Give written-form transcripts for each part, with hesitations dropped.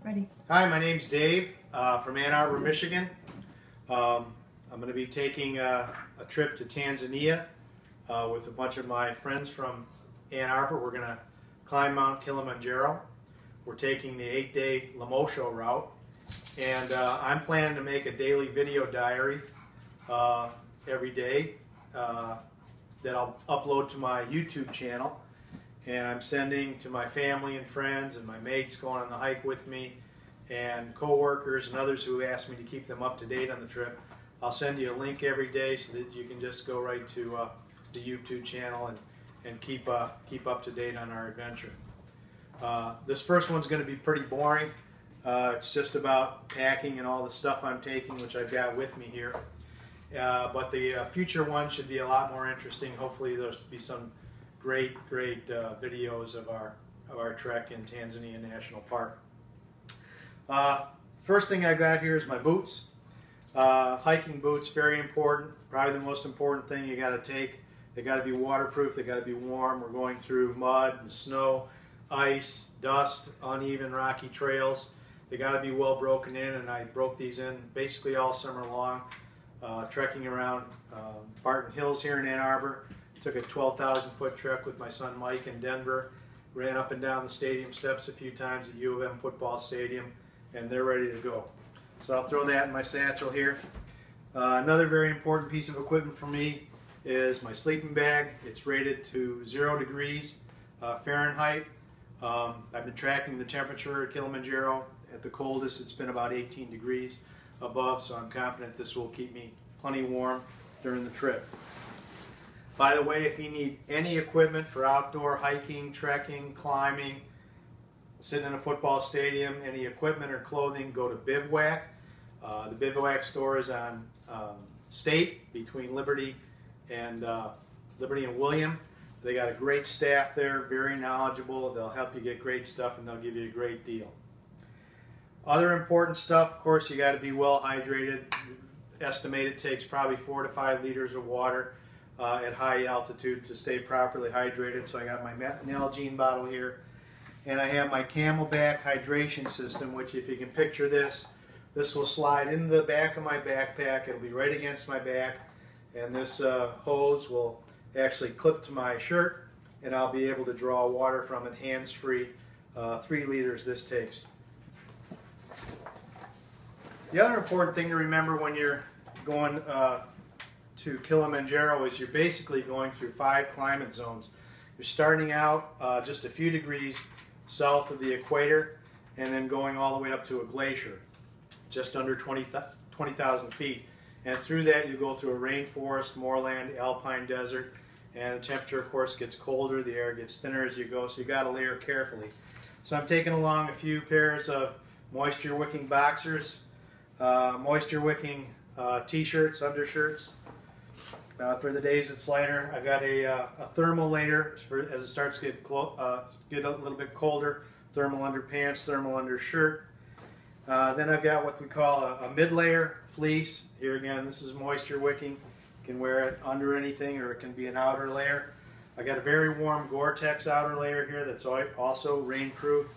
Ready. Hi, my name's Dave from Ann Arbor, Michigan. I'm going to be taking a trip to Tanzania with a bunch of my friends from Ann Arbor. We're going to climb Mount Kilimanjaro. We're taking the 8-day Lemosho route, and I'm planning to make a daily video diary every day that I'll upload to my YouTube channel. And I'm sending to my family and friends and my mates going on the hike with me and co-workers and others who ask me to keep them up to date on the trip. I'll send you a link every day so that you can just go right to the YouTube channel and keep up to date on our adventure. This first one's going to be pretty boring. It's just about packing and all the stuff I'm taking, which I've got with me here. But the future one should be a lot more interesting. Hopefully there'll be some great videos of our trek in Tanzania National Park. First thing I got here is my boots. Hiking boots, very important. Probably the most important thing you got to take. They got to be waterproof. They got to be warm. We're going through mud and snow, ice, dust, uneven, rocky trails. They got to be well broken in, and I broke these in basically all summer long, trekking around Barton Hills here in Ann Arbor. Took a 12,000-foot trek with my son Mike in Denver. Ran up and down the stadium steps a few times at U of M football stadium, and they're ready to go. So I'll throw that in my satchel here. Another very important piece of equipment for me is my sleeping bag. It's rated to 0 degrees Fahrenheit. I've been tracking the temperature at Kilimanjaro. At the coldest, it's been about 18 degrees above, so I'm confident this will keep me plenty warm during the trip. By the way, if you need any equipment for outdoor hiking, trekking, climbing, sitting in a football stadium, any equipment or clothing, go to Bivouac. The Bivouac store is on State between Liberty and William. They got a great staff there, very knowledgeable. They'll help you get great stuff and they'll give you a great deal. Other important stuff, of course, you got to be well hydrated. Estimated takes probably 4 to 5 liters of water at high altitude to stay properly hydrated. So I got my Nalgene bottle here, and I have my Camelback hydration system, which if you can picture this will slide into the back of my backpack. It'll be right against my back, and this hose will actually clip to my shirt, and I'll be able to draw water from it hands-free. 3 liters this takes. The other important thing to remember when you're going to Kilimanjaro is you're basically going through 5 climate zones. You're starting out just a few degrees south of the equator and then going all the way up to a glacier, just under 20,000 feet. And through that you go through a rainforest, moorland, alpine desert, and the temperature of course gets colder, the air gets thinner as you go, so you got to layer carefully. So I'm taking along a few pairs of moisture wicking boxers, moisture wicking t-shirts, undershirts. For the days it's lighter, I've got a thermal layer as it starts to get a little bit colder. Thermal underpants, thermal undershirt. Then I've got what we call a mid-layer fleece. Here again, this is moisture wicking. You can wear it under anything, or it can be an outer layer. I got a very warm Gore-Tex outer layer here that's also rainproof.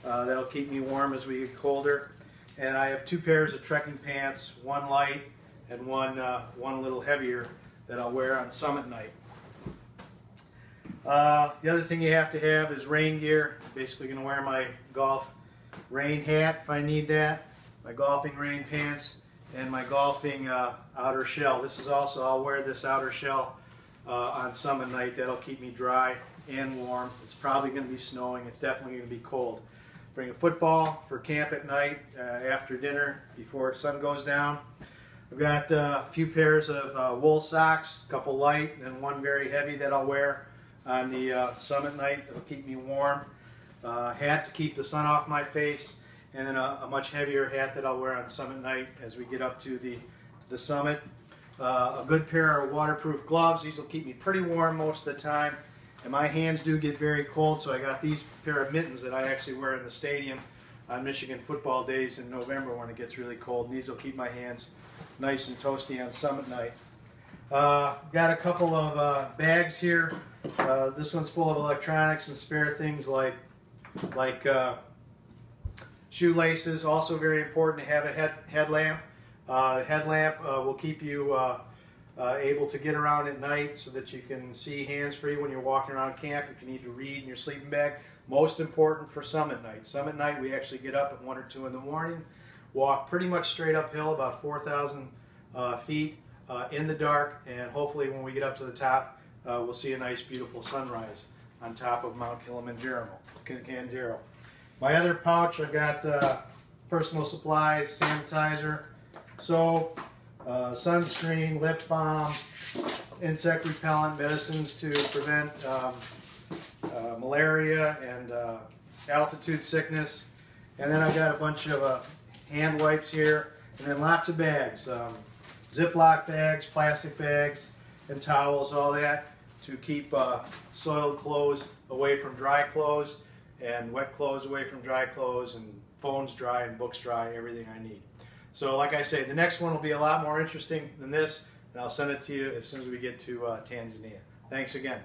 That'll keep me warm as we get colder. And I have 2 pairs of trekking pants, one light and one a little heavier, that I'll wear on summit night. The other thing you have to have is rain gear. I'm basically going to wear my golf rain hat if I need that, my golfing rain pants, and my golfing outer shell. This is also, I'll wear this outer shell on summit night. That'll keep me dry and warm. It's probably going to be snowing. It's definitely going to be cold. Bring a football for camp at night after dinner before the sun goes down. I've got a few pairs of wool socks, a couple light and one very heavy that I'll wear on the summit night. That'll keep me warm. Hat to keep the sun off my face, and then a much heavier hat that I'll wear on summit night as we get up to the summit. A good pair of waterproof gloves. These will keep me pretty warm most of the time. And my hands do get very cold, so I got these pair of mittens that I actually wear in the stadium on Michigan football days in November when it gets really cold. And these will keep my hands nice and toasty on summit night. Got a couple of bags here. This one's full of electronics and spare things like shoelaces, also very important to have a headlamp. Headlamp will keep you able to get around at night so that you can see hands-free when you're walking around camp, if you need to read in your sleeping bag. Most important for summit night. Summit night, we actually get up at 1 or 2 in the morning, walk pretty much straight uphill, about 4,000 feet in the dark, and hopefully when we get up to the top, we'll see a nice, beautiful sunrise on top of Mount Kilimanjaro. My other pouch, I've got personal supplies, sanitizer, soap, sunscreen, lip balm, insect repellent, medicines to prevent malaria and altitude sickness. And then I've got a bunch of hand wipes here, and then lots of bags, Ziploc bags, plastic bags, and towels, all that to keep soiled clothes away from dry clothes, and wet clothes away from dry clothes, and phones dry and books dry, everything I need. So like I say, the next one will be a lot more interesting than this, and I'll send it to you as soon as we get to Tanzania. Thanks again.